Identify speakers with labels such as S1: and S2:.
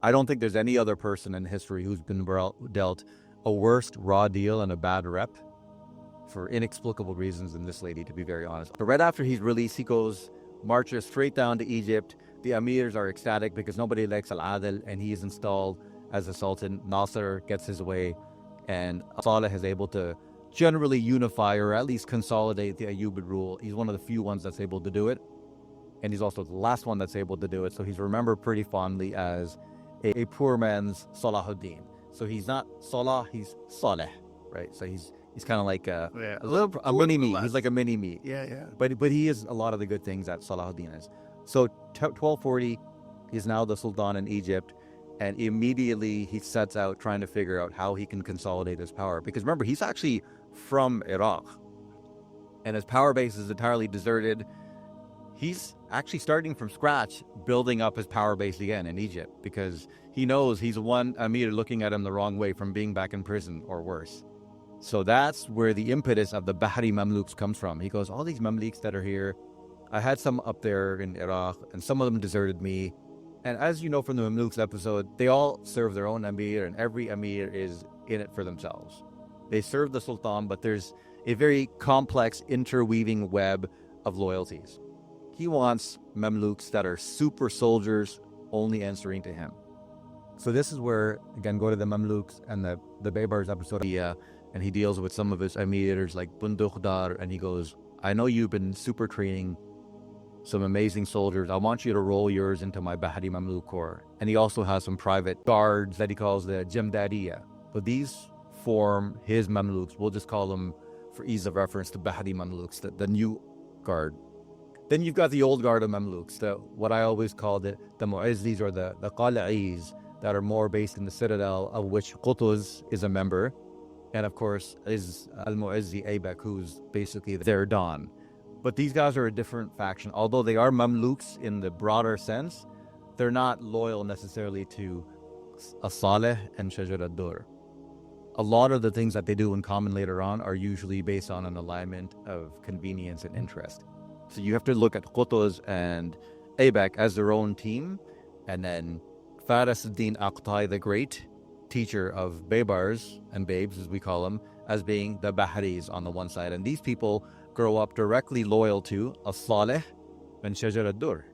S1: I don't think there's any other person in history who's been dealt a worst raw deal and a bad rep for inexplicable reasons than this lady, to be very honest. But right after he's released, he marches straight down to Egypt. The emirs are ecstatic because nobody likes Al-Adil, and he is installed as a sultan. Nasser gets his way, and Salih is able to generally unify or at least consolidate the Ayyubid rule. He's one of the few ones that's able to do it, and he's also the last one that's able to do it. So he's remembered pretty fondly as a poor man's Salahuddin. So he's not Salah, he's Saleh, right? So he's kind of like a mini me. He's like a mini me.
S2: Yeah.
S1: But he is a lot of the good things that Salahuddin is. So 1240, he's now the Sultan in Egypt, and immediately he sets out trying to figure out how he can consolidate his power. Because remember, he's actually from Iraq, and his power base is entirely deserted. He's actually starting from scratch, building up his power base again in Egypt, because he knows he's one Amir looking at him the wrong way from being back in prison or worse. So that's where the impetus of the Bahri Mamluks comes from. He goes, all these Mamluks that are here, I had some up there in Iraq, and some of them deserted me. And as you know from the Mamluks episode, they all serve their own Amir, and every Amir is in it for themselves. They serve the Sultan, but there's a very complex interweaving web of loyalties. He wants Mamluks that are super soldiers only answering to him. So this is where, again, go to the Mamluks and the Baybars episode, and he deals with some of his emirs like Bundukhdar, and he goes, I know you've been super training some amazing soldiers. I want you to roll yours into my Bahri Mamluk Corps. And he also has some private guards that he calls the Jamdariya. But these form his Mamluks. We'll just call them, for ease of reference, the Bahri Mamluks, the new guard. Then you've got the old guard of Mamluks, what I always called it, the Mu'azzis or the Qala'is, that are more based in the citadel, of which Qutuz is a member. And of course, is Al-Mu'azzi Aybak, who's basically their Don. But these guys are a different faction. Although they are Mamluks in the broader sense, they're not loyal necessarily to Saleh and Shajar ad-Dur. A lot of the things that they do in common later on are usually based on an alignment of convenience and interest. So you have to look at Qutuz and Aybak as their own team, and then Faris ad-Din Aqtai, the great teacher of Baybars and Babes, as we call them, as being the Bahris on the one side. And these people grow up directly loyal to Saleh and Shajar ad-Dur.